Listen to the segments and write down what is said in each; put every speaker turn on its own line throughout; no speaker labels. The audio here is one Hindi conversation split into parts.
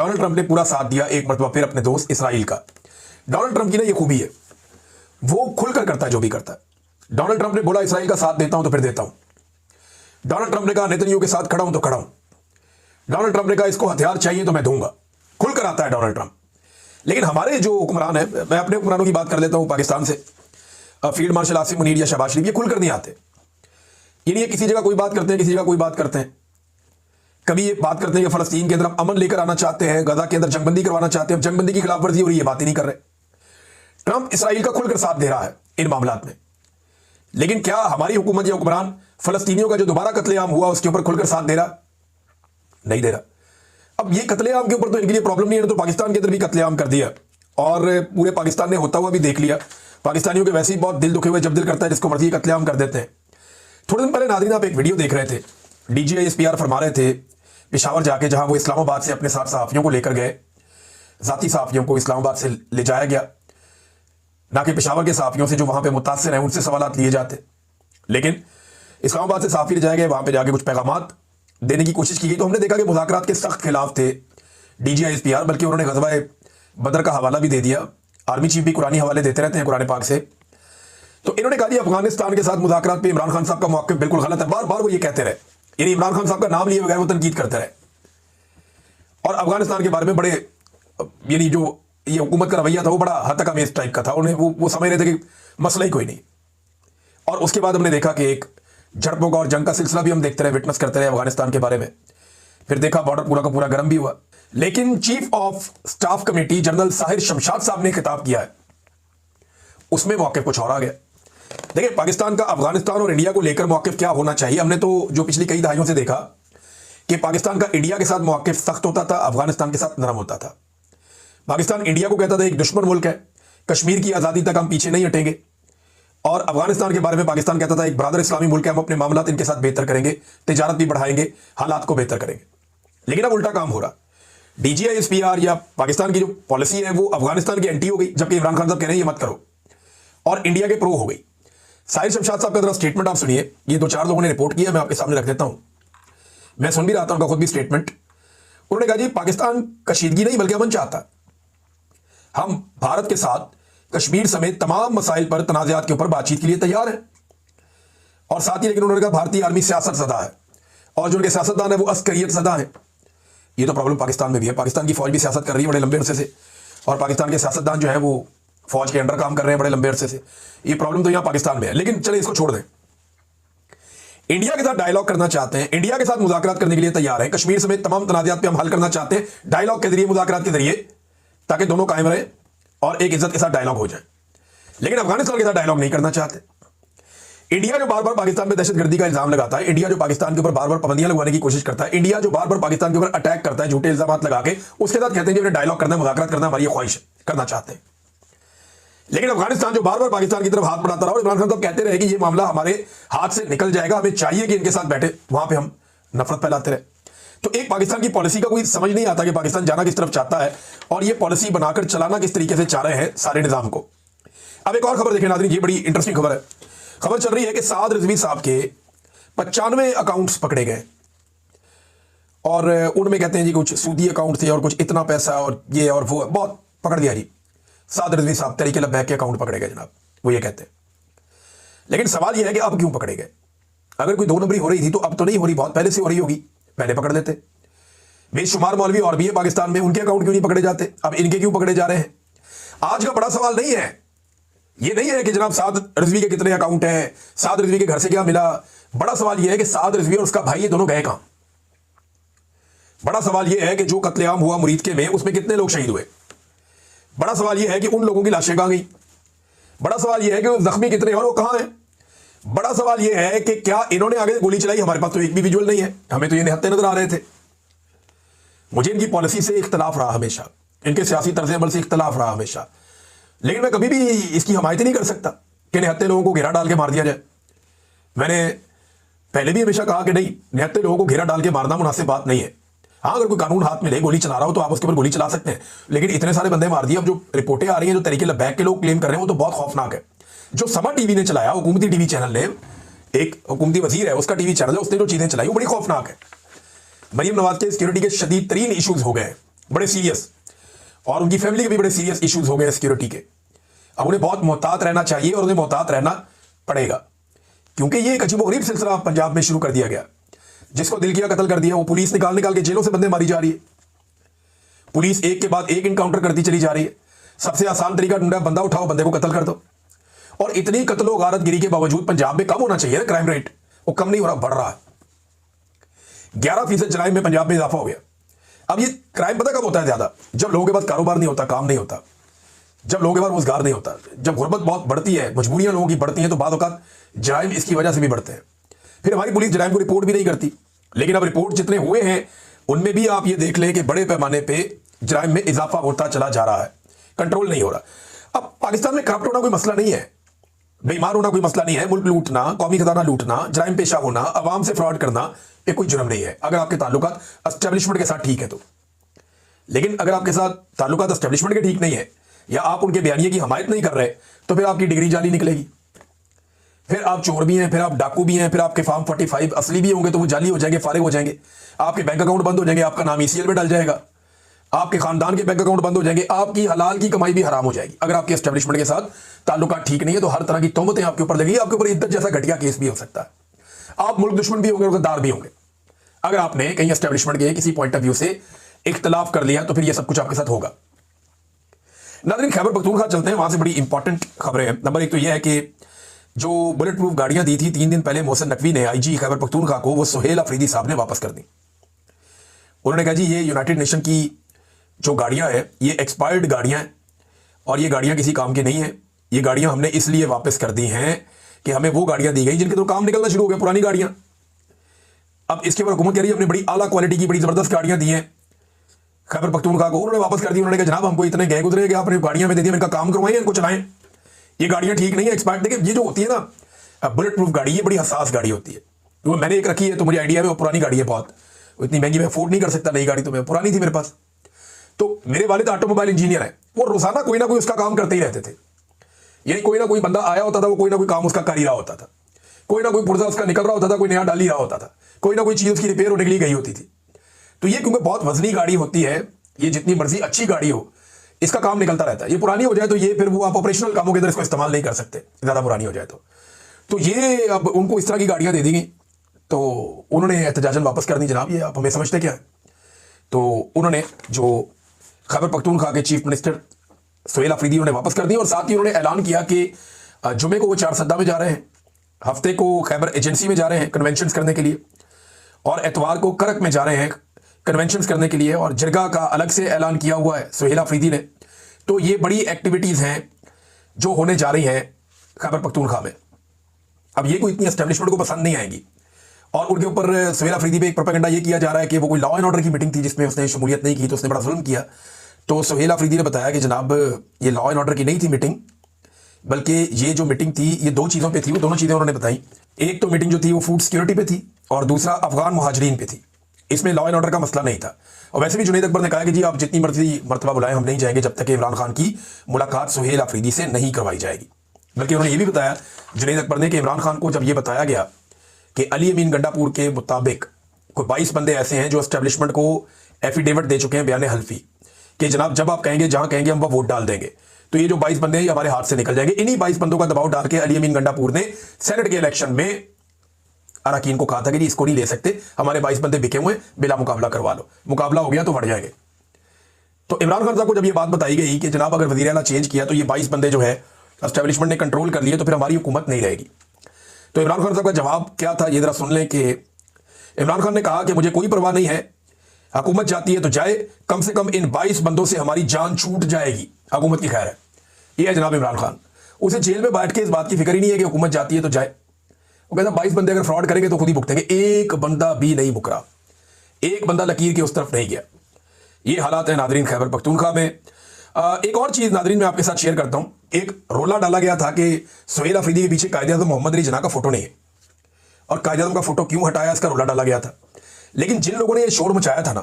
डोनाल्ड ट्रंप ने पूरा साथ दिया एक मरतबा फिर अपने दोस्त इसराइल का। डोनाल्ड ट्रंप की ना ये खूबी है, वो खुलकर करता है जो भी करता है। डोनाल्ड ट्रंप ने बोला इसराइल का साथ देता हूं तो फिर देता हूं। डोनाल्ड ट्रंप ने कहा नेतन्याहू के साथ खड़ा हूं तो खड़ा हूं। डोनाल्ड ट्रंप ने कहा इसको हथियार चाहिए तो मैं दूंगा। खुलकर आता है डोनाल्ड ट्रंप। लेकिन हमारे जो हुक्मरान है, मैं अपने हुक्मरानों की बात कर लेता हूं पाकिस्तान से, फील्ड मार्शल आसिम मुनीर या शहबाज शरीफ, ये खुलकर नहीं आते। ये किसी जगह कोई बात करते हैं, किसी जगह कोई बात करते हैं। कभी ये बात करते हैं कि फलस्तीन के अंदर हम अमन लेकर आना चाहते हैं, गजा के अंदर जंगबंदी करवाना चाहते हैं, जंगबंदी की खिलाफ वर्जी हो रही है, बात ही नहीं कर रहे। ट्रंप इसराइल का खुलकर साथ दे रहा है इन मामलात में। लेकिन क्या हमारी हुकूमत या हुक्मरान फलस्तीनियों का जो दोबारा कत्लेआम हुआ उसके ऊपर खुलकर साथ दे रहा? नहीं दे रहा। अब ये कत्लेआम के ऊपर तो इनके लिए प्रॉब्लम नहीं है, तो पाकिस्तान के अंदर भी कत्लेआम कर दिया और पूरे पाकिस्तान ने होता हुआ भी देख लिया। पाकिस्तानियों के वैसे ही बहुत दिल दुखे हुए, जब दिल करता है जिसको मर्जी कत्लेआम कर देते हैं। थोड़े दिन पहले नाज़रीन आप एक वीडियो देख रहे थे, DGI-SPR फरमा रहे थे पेशावर जाके, जहां वो इस्लामाबाद से अपने साथ सहाफ़ियों को लेकर गए, ज़ाती सहाफ़ियों को इस्लामाबाद से ले जाया गया, ना कि पेशावर के सहाफ़ियों से जो वहां पे मुतासिर हैं उनसे सवालात लिए जाते। लेकिन इस्लामाबाद से सहाफ़ी ले जाए गए, वहां पे जाके कुछ पैगामात देने की कोशिश की गई, तो हमने देखा कि मुज़ाकरात के सख्त खिलाफ थे DGI-SPR। बल्कि उन्होंने ग़ज़वा बदर का हवाला भी दे दिया। आर्मी चीफ भी कुरानी हवाले देते रहते हैं कुरान पाक से। तो इन्होंने कहा जी अफगानिस्तान के साथ मुज़ाकरात पे इमरान खान साहब का मौक़िफ़ बिल्कुल गलत है। बार बार वो ये कहते रहे, यानी इमरान खान साहब का नाम लिए बगैर वो तनकीद करते रहे और अफगानिस्तान के बारे में बड़े, यानी जो ये हुकूमत का रवैया था वो बड़ा हद तक अमेज टाइप का था। उन्हें वो समझ रहे थे कि मसला ही कोई नहीं। और उसके बाद हमने देखा कि एक झड़पों का और जंग का सिलसिला भी हम देखते रहे, विटनेस करते रहे अफगानिस्तान के बारे में। फिर देखा बॉर्डर पूरा का पूरा गर्म भी हुआ। लेकिन chief of staff committee general Sahir Shamshad साहब ने खिताब किया है, उसमें मौक़िफ़ कुछ और आ गया। देखिए पाकिस्तान का अफगानिस्तान और इंडिया को लेकर मौक़िफ़ क्या होना चाहिए, हमने तो जो पिछली कई दहाइयों से देखा कि पाकिस्तान का इंडिया के साथ मौक़िफ़ सख्त होता था, अफगानिस्तान के साथ नरम होता था। पाकिस्तान इंडिया को कहता था एक दुश्मन मुल्क है, कश्मीर की आज़ादी तक हम पीछे नहीं हटेंगे, और अफगानिस्तान के बारे में पाकिस्तान कहता था एक बरादर इस्लामी मुल्क है, हम अपने मामलात इनके साथ बेहतर करेंगे, तिजारत भी बढ़ाएंगे, हालात को बेहतर करेंगे। लेकिन अब उल्टा काम हो रहा। DGI-SPR या पाकिस्तान की जो पॉलिसी है वो अफगानिस्तान की एंटी हो गई, जबकि इमरान खान साहब कह रहे हैं ये मत करो, और इंडिया के प्रो हो गई। साहिर शमशाद साहब का जरा स्टेटमेंट आप सुनिए, ये 2-4 लोगों ने रिपोर्ट किया, मैं आपके सामने रख देता हूं। मैं सुन भी रहा था उनका खुद भी स्टेटमेंट। उन्होंने कहा जी पाकिस्तान कशीदगी नहीं बल्कि अमन चाहता। हम भारत के साथ कश्मीर समेत तमाम मसाइल पर तनाज़ात के ऊपर बातचीत के लिए तैयार हैं। और साथ ही लेकिन उन्होंने कहा भारतीय आर्मी सियासत ज़दा है और जो उनके सियासतदान है वो अस्करियत ज़दा है। ये तो प्रॉब्लम पाकिस्तान में भी है। पाकिस्तान की फौज भी सियासत कर रही है बड़े लंबे अरसे से, और पाकिस्तान के सियासतदान जो है वो फौज के अंडर काम कर रहे हैं बड़े लंबे अरसे से। ये प्रॉब्लम तो यहाँ पाकिस्तान में है। लेकिन चले इसको छोड़ दें, इंडिया के साथ डायलॉग करना चाहते हैं, इंडिया के साथ मुज़ाकरात करने के लिए तैयार हैं, कश्मीर समेत तमाम तनाज़ात पे हम हल करना चाहते हैं डायलॉग के जरिए, मुज़ाकरात के जरिए, ताकि दोनों कायम रहे और एक इज्जत के साथ डायलॉग हो जाए। लेकिन अफगानिस्तान के साथ डायलॉग नहीं करना चाहते। इंडिया जो बार बार पाकिस्तान में दहशतगर्दी का इल्जाम लगाता है, इंडिया जो पाकिस्तान के ऊपर बार बार पाबंदियां लगवाने की कोशिश करता है, इंडिया जो बार बार पाकिस्तान के ऊपर अटैक करता है झूठे इल्जाम लगा के, उसके साथ कहते हैं कि डायलॉग करना है, मुज़ाकरात करना हमारी ख्वाहिश करना चाहते हैं। लेकिन अफगानिस्तान जो बार बार पाकिस्तान की तरफ हाथ बढ़ाता रहा और इमरान खान साहब कहते रहे कि ये मामला हमारे हाथ से निकल जाएगा, हमें चाहिए कि इनके साथ बैठे, वहां पे हम नफरत फैलाते रहे। तो एक पाकिस्तान की पॉलिसी का कोई समझ नहीं आता कि पाकिस्तान जाना किस तरफ चाहता है और ये पॉलिसी बनाकर चलाना किस तरीके से चाह रहे हैं सारे निजाम को। अब एक और खबर देखें नाज़रीन, ये बड़ी इंटरेस्टिंग खबर है। खबर चल रही है कि साद रिजवी साहब के 95 अकाउंट्स पकड़े गए और उनमें कहते हैं जी कुछ सूदी अकाउंट थे और कुछ इतना पैसा और ये और वो, बहुत पकड़ दिया जी। साद रिजवी साहब तरीके लबैक के अकाउंट पकड़े गए जनाब, वो ये कहते हैं। लेकिन सवाल ये है कि अब क्यों पकड़े गए? अगर कोई 2 नंबरी हो रही थी तो अब तो नहीं हो रही, बहुत पहले से हो रही होगी, पहले पकड़ लेते। बेशुमार मौलवी और भी है पाकिस्तान में, उनके अकाउंट क्यों नहीं पकड़े जाते, अब इनके क्यों पकड़े जा रहे हैं? आज का बड़ा सवाल नहीं है, ये नहीं है कि जनाब साद रिजवी के कितने अकाउंट हैं, साद रिजवी के घर से क्या मिला। बड़ा सवाल यह है कि साद रिजवी और उसका भाई ये दोनों गए कहां। बड़ा सवाल यह है कि जो कत्लेआम हुआ मुरीद के में उसमें कितने लोग शहीद हुए। बड़ा सवाल यह है कि उन लोगों की लाशें कहां गई। बड़ा सवाल यह है कि जख्मी कितने और वो कहां हैं। बड़ा सवाल यह है कि क्या इन्होंने आगे गोली चलाई। हमारे पास तो एक भी विजुअल नहीं है, हमें तो ये निहत्ते नजर आ रहे थे। मुझे इनकी पॉलिसी से इख्तलाफ रहा हमेशा, इनके सियासी तर्ज अमल से इख्तलाफ रहा हमेशा, लेकिन मैं कभी भी इसकी हमायत नहीं कर सकता कि निहत्ते लोगों को घेरा डाल के मार दिया जाए। मैंने पहले भी हमेशा कहा कि नहीं, निहत्ते लोगों को घेरा डाल के मारना मुनासिब बात नहीं है। हाँ, अगर कोई कानून हाथ में ले, गोली चला रहा हो तो आप उसके ऊपर गोली चला सकते हैं, लेकिन इतने सारे बंदे मार दिए। अब जो रिपोर्टें आ रही हैं, जो तरीके लबैक के लोग क्लेम कर रहे हैं, वो तो बहुत खौफनाक है। जो समा टीवी ने चलाया, हुकूमती टीवी चैनल ने, एक हुकूमती वजीर है उसका टीवी चैनल है, उसने जो चीजें चलाई वो बड़ी खौफनाक है। मरीम नवाज के सिक्योरिटी के शदीद तरीन इशूज हो गए बड़े सीरियस, और उनकी फैमिली के भी बड़े सीरियस इश्यूज हो गए सिक्योरिटी के। अब उन्हें बहुत मोहतात रहना चाहिए और उन्हें मोहतात रहना पड़ेगा, क्योंकि ये एक अजीबोगरीब सिलसिला पंजाब में शुरू कर दिया गया। जिसको दिल किया कत्ल कर दिया, वो पुलिस निकाल निकाल के जेलों से बंदे मारी जा रही है। पुलिस एक के बाद एक इनकाउंटर करती चली जा रही है। सबसे आसान तरीका ढूंढा, बंदा उठाओ, बंदे को कत्ल कर दो। और इतनी कत्लो गारतगिरी के बावजूद पंजाब में कम होना चाहिए ना क्राइम रेट, वो कम नहीं हो रहा, बढ़ रहा है। 11% जराइम में पंजाब में इजाफा हो गया। अब ये क्राइम पता कब होता है ज्यादा? जब लोगों के पास कारोबार नहीं होता, काम नहीं होता, जब लोगों के पास रोजगार नहीं होता, जब गुर्बत बहुत बढ़ती है, मजबूरियां लोगों की बढ़ती हैं, तो बाद औक़ात जराइम इसकी वजह से भी बढ़ते हैं। फिर हमारी पुलिस जराइम को रिपोर्ट भी नहीं करती। लेकिन अब रिपोर्ट जितने हुए हैं उनमें भी आप ये देख लें कि बड़े पैमाने पर जराइम में इजाफा होता चला जा रहा है, कंट्रोल नहीं हो रहा। अब पाकिस्तान में करप्ट होना कोई मसला नहीं है, बेईमान होना कोई मसला नहीं है। मुल्क लूटना, कौमी खजाना लूटना, जराइम पेशा होना, अवाम से फ्रॉड करना, ये कोई जुर्म नहीं है अगर आपके ताल्लुकात एस्टेब्लिशमेंट के साथ ठीक है तो। लेकिन अगर आपके साथ ताल्लुकात एस्टेब्लिशमेंट के ठीक नहीं है, या आप उनके बयानिए की हमायत नहीं कर रहे, तो फिर आपकी डिग्री जाली निकलेगी, फिर आप चोर भी हैं, फिर आप डाकू भी हैं, फिर आपके फॉर्म 45 असली भी होंगे तो वो जाली हो जाएंगे, फारिग हो जाएंगे, आपके बैंक अकाउंट बंद हो जाएंगे, आपका नाम ECL में डल जाएगा, आपके खानदान के बैंक अकाउंट बंद हो जाएंगे, आपकी हलाल की कमाई भी हराम हो जाएगी। अगर आपके एस्टेब्लिशमेंट के साथ ताल्लुकात ठीक नहीं है तो हर तरह की तोहमतें आपके ऊपर लगेगी, आपके ऊपर इद्दत जैसा घटिया केस भी हो सकता है। आप मुल्क दुश्मन भी होंगे और गद्दार भी होंगे। अगर आपने कहीं एस्टेब्लिशमेंट के किसी पॉइंट ऑफ व्यू से इख्तलाफ कर लिया तो फिर यह सब कुछ आपके साथ होगा। नाज़रीन, खैबर पख्तूनख्वा चलते हैं, वहां से बड़ी इंपॉर्टेंट खबरें हैं। नंबर 1 तो यह है कि जो बुलेट प्रूफ गाड़ियां दी थी 3 दिन पहले मोहसिन नकवी ने IG खैबर पख्तूनख्वा को, वो सुहेल अफरीदी साहब ने वापस कर दी। उन्होंने कहा जी ये यूनाइटेड नेशन की जो गाड़ियां हैं ये एक्सपायर्ड गाड़ियां हैं और ये गाड़ियां किसी काम की नहीं है। ये गाड़ियां हमने इसलिए वापस कर दी हैं कि हमें वो गाड़ियां दी गई जिनके तो काम निकलना शुरू हो गया, पुरानी गाड़ियां। अब इसके ऊपर हुकूमत कह रही है हमने बड़ी आला क्वालिटी की बड़ी जबरदस्त गाड़ियां दी हैं खैबर पख्तूनख्वा को। उन्होंने वापस कर दी। उन्होंने कहा जनाब हमको इतने गए गुजरे कि आपने गाड़ियां में दे दी, इनका काम करवाएं, इनको चलाएं, ये गाड़ियां ठीक नहीं है, एक्सपायर्ड। देखिए ये जो होती है ना बुलेट प्रूफ गाड़ी, ये बड़ी हसास गाड़ी होती है। तो मैंने एक रखी है तो मुझे आइडिया है, वो पुरानी गाड़ी है बहुत, इतनी महंगी मैं अफोर्ड नहीं कर सकता नई गाड़ी, तो मैं पुरानी थी मेरे पास। तो मेरे वालिद ऑटोमोबाइल इंजीनियर है, वो रोजाना कोई ना कोई उसका काम करते ही रहते थे। यानी कोई ना कोई बंदा आया होता था, वो कोई ना कोई काम उसका कर ही रहा होता था, कोई ना कोई पुर्जा उसका निकल रहा होता था, कोई नया डाल ही रहा होता था, कोई ना कोई चीज उसकी रिपेयर होने के लिए गई होती थी। तो ये क्योंकि बहुत वजनी गाड़ी होती है, ये जितनी मर्जी अच्छी गाड़ी हो इसका काम निकलता रहता है। ये पुरानी हो जाए तो ये फिर वो आप ऑपरेशनल कामों के अंदर इसको इस्तेमाल नहीं कर सकते, ज्यादा पुरानी हो जाए तो ये अब उनको इस तरह की गाड़ियां दे दी गई। तो उन्होंने एहतजाजन वापस कर दी, जनाब ये आप हमें समझते क्या है। तो उन्होंने जो खैबर पख्तूनख्वा के चीफ मिनिस्टर सुहेल अफरीदी उन्होंने वापस कर दी और साथ ही उन्होंने ऐलान किया कि जुमे को वो चारसद्दा में जा रहे हैं, हफ्ते को खैबर एजेंसी में जा रहे हैं कन्वेंशन करने के लिए, और एतवार को करक में जा रहे हैं कन्वेंशन करने के लिए, और जिरगा का अलग से ऐलान किया हुआ है सुहेल अफरीदी ने। तो ये बड़ी एक्टिविटीज़ हैं जो होने जा रही हैं खैबर पख्तूनख्वा में। अब ये कोई इतनी एस्टेब्लिशमेंट को पसंद नहीं आएगी और उनके ऊपर सुहेल अफरीदी पे एक प्रोपेगेंडा ये किया जा रहा है कि वो कोई लॉ एंड ऑर्डर की मीटिंग थी जिसमें उसने शमूलियत नहीं की तो उसने बड़ा जुल्म किया। तो सुहेल अफरीदी ने बताया कि जनाब ये लॉ एंड ऑर्डर की नहीं थी मीटिंग, बल्कि ये जो मीटिंग थी ये 2 चीज़ों पे थी, वो दोनों चीज़ें उन्होंने बताई। एक तो मीटिंग जो थी वो फूड सिक्योरिटी पे थी और दूसरा अफगान मुहाजिरीन पे थी। इसमें लॉ एंड ऑर्डर का मसला नहीं था। और वैसे भी जुनैद अकबर ने कहा कि जी आप जितनी मर्जी मरतबा बुलाएं हम नहीं जाएंगे जब तक कि इमरान खान की मुलाकात सुहेल अफरीदी से नहीं करवाई जाएगी। बल्कि उन्होंने ये भी बताया जुनैद अकबर ने कि इमरान खान को जब ये बताया गया कि अली अमीन गंडापुर के मुताबिक कोई 22 बंदे ऐसे हैं जो एस्टेब्लिशमेंट को एफिडेविट दे चुके हैं बयान हल्फी कि जनाब जब आप कहेंगे जहां कहेंगे हम वोट डाल देंगे, तो ये जो 22 बंदे हैं ये हमारे हाथ से निकल जाएंगे। इन्हीं 22 बंदों का दबाव डाल के अली अमीन गंडापुर ने सेनेट के इलेक्शन में अरकान को कहा था कि जी इसको नहीं ले सकते, हमारे 22 बंदे बिके हुए, बिला मुकाबला करवा लो, मुकाबला हो गया तो बढ़ जाएंगे। तो इमरान खान साहब को जब ये बात बताई गई कि जनाब अगर वज़ीर आला चेंज किया तो ये 22 बंदे जो है एस्टेब्लिशमेंट ने कंट्रोल कर लिए तो फिर हमारी हुकूमत नहीं रहेगी। तो इमरान खान साहब का जवाब क्या था ये जरा सुन लें कि इमरान खान ने कहा कि मुझे कोई परवाह नहीं है, हुकूमत जाती है तो जाए, कम से कम इन 22 बंदों से हमारी जान छूट जाएगी, हुकूमत की खैर है। ये है जनाब इमरान खान। उसे जेल में बैठ के इस बात की फिक्र ही नहीं है कि हुकूमत जाती है तो जाए। वो कहता 22 बंदे अगर फ्रॉड करेंगे तो खुद ही भुगतेंगे। एक बंदा भी नहीं मुकरा, एक बंदा लकीर की उस तरफ नहीं गया। ये हालात है नादरीन खैबर पख्तूनख्वा में। एक और चीज नादरीन मैं आपके साथ शेयर करता हूं। एक रोला डाला गया था कि सुहेल अफरीदी के पीछे कायदे-ए-आज़म मोहम्मद अली जिन्ना का फोटो नहीं है और कायदे-ए-आज़म का फोटो क्यों हटाया इसका रोला डाला गया था। लेकिन जिन लोगों ने यह शोर मचाया था ना,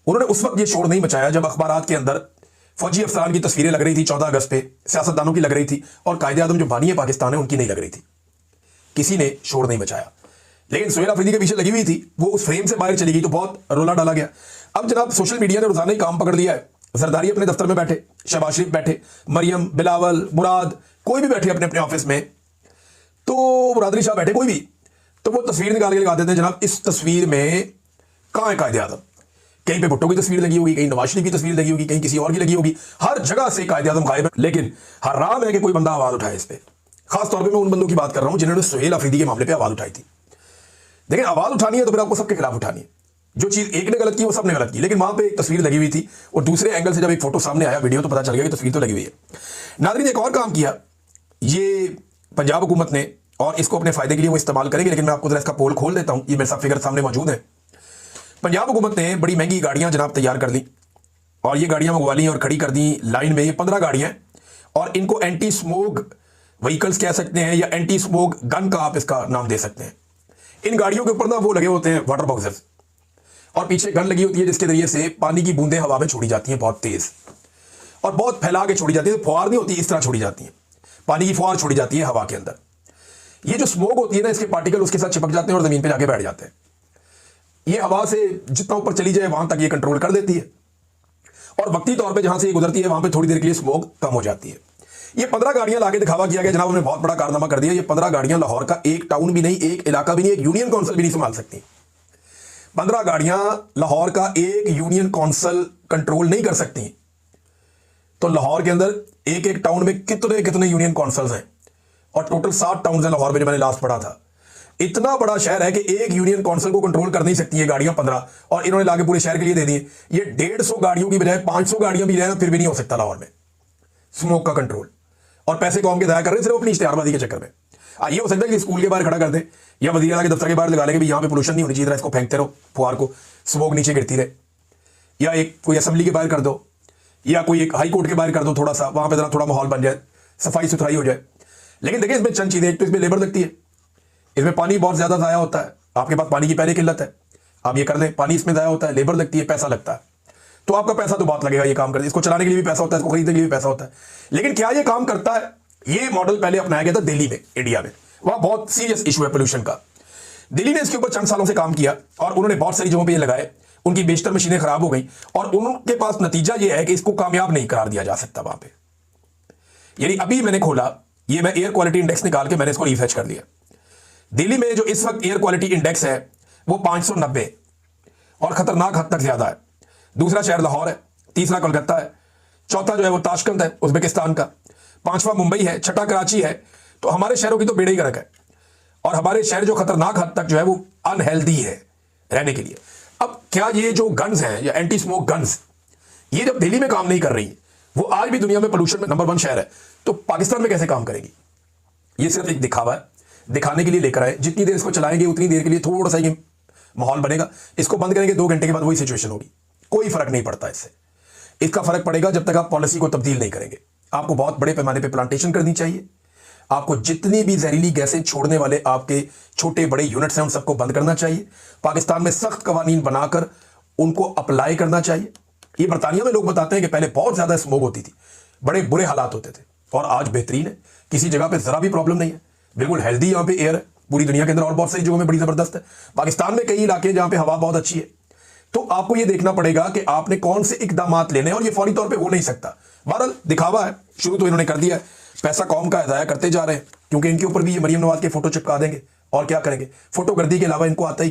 उन्होंने उस वक्त यह शोर नहीं मचाया जब अखबारात के अंदर फौजी अफसरान की तस्वीरें लग रही थी 14 अगस्त पे, सियासतदानों की लग रही थी और कायदे-ए-आज़म जो बानी है पाकिस्तान है उनकी नहीं लग रही थी। किसी ने शोर नहीं मचाया। लेकिन सुहेल अफरीदी के पीछे लगी हुई थी, वो उस फ्रेम से बाहर चली गई तो बहुत रोला डाला गया। अब जनाब सोशल मीडिया ने रोजाना ही काम पकड़ लिया है। जरदारी अपने दफ्तर में बैठे, शहबाज शरीफ बैठे, मरियम, बिलावल, मुराद, कोई भी बैठे अपने अपने ऑफिस में, तो मुराद अली शाह बैठे, कोई भी, तो वो तस्वीर निकाल के लगा देते हैं जनाब इस तस्वीर में कहाँ है कायदे आजम। कहीं पे भुट्टो की तस्वीर लगी होगी, कहीं नवाज शरीफ की तस्वीर लगी होगी, कहीं किसी और की लगी होगी, हर जगह से कायदे आजम गायब है। लेकिन हराम है कि कोई बंदा आवाज उठाए इस पे। खासतौर पर मैं उन बंदों की बात कर रहा हूं जिन्होंने सुहेल अफरीदी के मामले पर आवाज उठाई थी। देखिए, आवाज उठानी है तो फिर आपको सबके खिलाफ उठानी है। जो चीज एक ने गलत की वो सबने गलत की, लेकिन वहां पे एक तस्वीर लगी हुई थी और दूसरे एंगल से जब एक फोटो सामने आया, वीडियो, तो पता चल गया कि तस्वीर तो लगी हुई है। नाज़रीन, एक और काम किया ये पंजाब हुकूमत ने, और इसको अपने फायदे के लिए वो इस्तेमाल करेंगे, लेकिन मैं आपको जरा इसका पोल खोल देता हूं। ये मेरे साथ फिगर सामने मौजूद है। पंजाब हुकूमत ने बड़ी महंगी गाड़ियां जनाब तैयार कर ली और ये गाड़ियां मंगवा ली और खड़ी कर दी लाइन में। ये 15 गाड़ियां, और इनको एंटी स्मोक व्हीकल्स कह सकते हैं या एंटी स्मोक गन का आप इसका नाम दे सकते हैं। इन गाड़ियों के ऊपर ना वो लगे होते हैं वाटर बॉक्सेस, और पीछे गन लगी होती है जिसके जरिए से पानी की बूंदें हवा में छोड़ी जाती हैं बहुत तेज और बहुत फैला के छोड़ी जाती है। फुहार नहीं होती, इस तरह छोड़ी जाती है, पानी की फुहार छोड़ी जाती है हवा के अंदर। ये जो स्मोक होती है ना, इसके पार्टिकल उसके साथ चिपक जाते हैं और जमीन पे जाके बैठ जाते हैं। ये हवा से जितना ऊपर चली जाए वहां तक ये कंट्रोल कर देती है, और वक्ती तौर पे जहां से ये गुजरती है वहां पे थोड़ी देर के लिए स्मोक कम हो जाती है। ये 15 गाड़ियां लाके दिखावा किया गया जनाब, हमने बहुत बड़ा कारनामा कर दिया। ये 15 गाड़ियां लाहौर का एक टाउन भी नहीं, एक इलाका भी नहीं, एक यूनियन काउंसिल भी नहीं संभाल सकती। 15 गाड़ियां लाहौर का एक यूनियन काउंसिल कंट्रोल नहीं कर सकती। तो लाहौर के अंदर एक एक टाउन में कितने कितने यूनियन काउंसिल्स हैं, और टोटल 7 टाउन हैं लाहौर में, जो मैंने लास्ट पढ़ा था। इतना बड़ा शहर है कि एक यूनियन काउंसिल को कंट्रोल कर नहीं सकती है गाड़ियां 15, और इन्होंने लाके पूरे शहर के लिए दे दी। ये 150 गाड़ियों की बजाय 500 गाड़ियां भी जाए फिर भी नहीं हो सकता लाहौर में स्मोक का कंट्रोल। और पैसे कौम के जाया कर रहे हैं सिर्फ अपनी इश्तेहारबाजी के चक्कर में। ये हो सकता है कि स्कूल के बाहर खड़ा कर दे या वज़ीर आला के दफ्तर के बाहर लगा ले कि यहाँ पे पोल्यूशन नहीं होनी चाहिए, इसको फेंकते रहो फुहार को, स्मोक नीचे गिरती रहे। या एक कोई असेंबली के बाहर कर दो, या कोई एक हाई कोर्ट के बाहर कर दो, थोड़ा सा वहां पे जरा थोड़ा माहौल बन जाए, सफाई सुथराई हो जाए। लेकिन देखिए, इसमें चंद चीजें, एक तो इसमें लेबर लगती है, इसमें पानी बहुत ज्यादा ज़ाया होता है। आपके पास पानी की पहले किल्लत है, आप ये कर लें, पानी इसमें ज़ाया होता है, लेबर लगती है, पैसा लगता है। तो आपका पैसा तो बहुत लगेगा ये काम करने, इसको चलाने के लिए भी पैसा होता है, इसको खरीदने के लिए भी पैसा होता है। लेकिन क्या ये काम करता है? ये मॉडल पहले अपनाया गया था दिल्ली में, इंडिया में। वहां बहुत सीरियस इशू है पोल्यूशन का। दिल्ली ने इसके ऊपर चंद सालों से काम किया और उन्होंने बहुत सारी जगहों पे ये लगाए। उनकी बेशतर मशीनें खराब हो गई और उनके पास नतीजा ये है कि इसको कामयाब नहीं करार दिया जा सकता वहां पे। यानी अभी मैंने खोला, ये मैं एयर क्वालिटी इंडेक्स निकाल के मैंने इसको रिसर्च कर लिया। दिल्ली में जो इस वक्त एयर क्वालिटी इंडेक्स है वो 590 और खतरनाक हद तक ज्यादा है। दूसरा शहर लाहौर है, तीसरा कोलकाता है, चौथा जो है वो ताशकंद है उज्बेकिस्तान का, पांचवा मुंबई है, छठा कराची है। तो हमारे शहरों की तो बेड़ा ही गर्क है, और हमारे शहर जो खतरनाक हद तक जो है वो अनहेल्दी है रहने के लिए। अब क्या ये जो गन्स हैं या एंटी स्मोक गन्स, ये जब दिल्ली में काम नहीं कर रही, वो आज भी दुनिया में पोल्यूशन में नंबर 1 शहर है, तो पाकिस्तान में कैसे काम करेगी? ये सिर्फ एक दिखावा है, दिखाने के लिए लेकर आए। जितनी देर इसको चलाएंगे उतनी देर के लिए थोड़ा सा ये माहौल बनेगा, इसको बंद करेंगे 2 घंटे के बाद वही सिचुएशन होगी। कोई फर्क नहीं पड़ता इससे। इसका फर्क पड़ेगा जब तक आप पॉलिसी को तब्दील नहीं करेंगे। आपको बहुत बड़े पैमाने पर प्लांटेशन करनी चाहिए। आपको जितनी भी जहरीली गैसें छोड़ने वाले आपके छोटे बड़े यूनिट्स हैं उन सबको बंद करना चाहिए। पाकिस्तान में सख्त कवानीन बनाकर उनको अप्लाई करना चाहिए। ये बरतानिया में लोग बताते हैं कि पहले बहुत ज्यादा स्मोक होती थी, बड़े बुरे हालात होते थे, और आज बेहतरीन है। किसी जगह पे जरा भी प्रॉब्लम नहीं है, बिल्कुल हेल्दी यहाँ पे एयर है। पूरी दुनिया के अंदर और बहुत सारी जगहों में बड़ी जबरदस्त है। पाकिस्तान में कई इलाके जहां पे हवा बहुत अच्छी है। तो आपको यह देखना पड़ेगा कि आपने कौन से इकदामात लेने हैं, और ये फौरी तौर पे हो नहीं सकता। बहरहाल दिखावा है, शुरू तो इन्होंने कर दिया है, पैसा कौम का ज़ाया करते जा रहे हैं, क्योंकि इनके ऊपर भी ये मरियम नवाज के फोटो चिपका देंगे और क्या करेंगे। फोटोगर्दी के अलावा इनको आता ही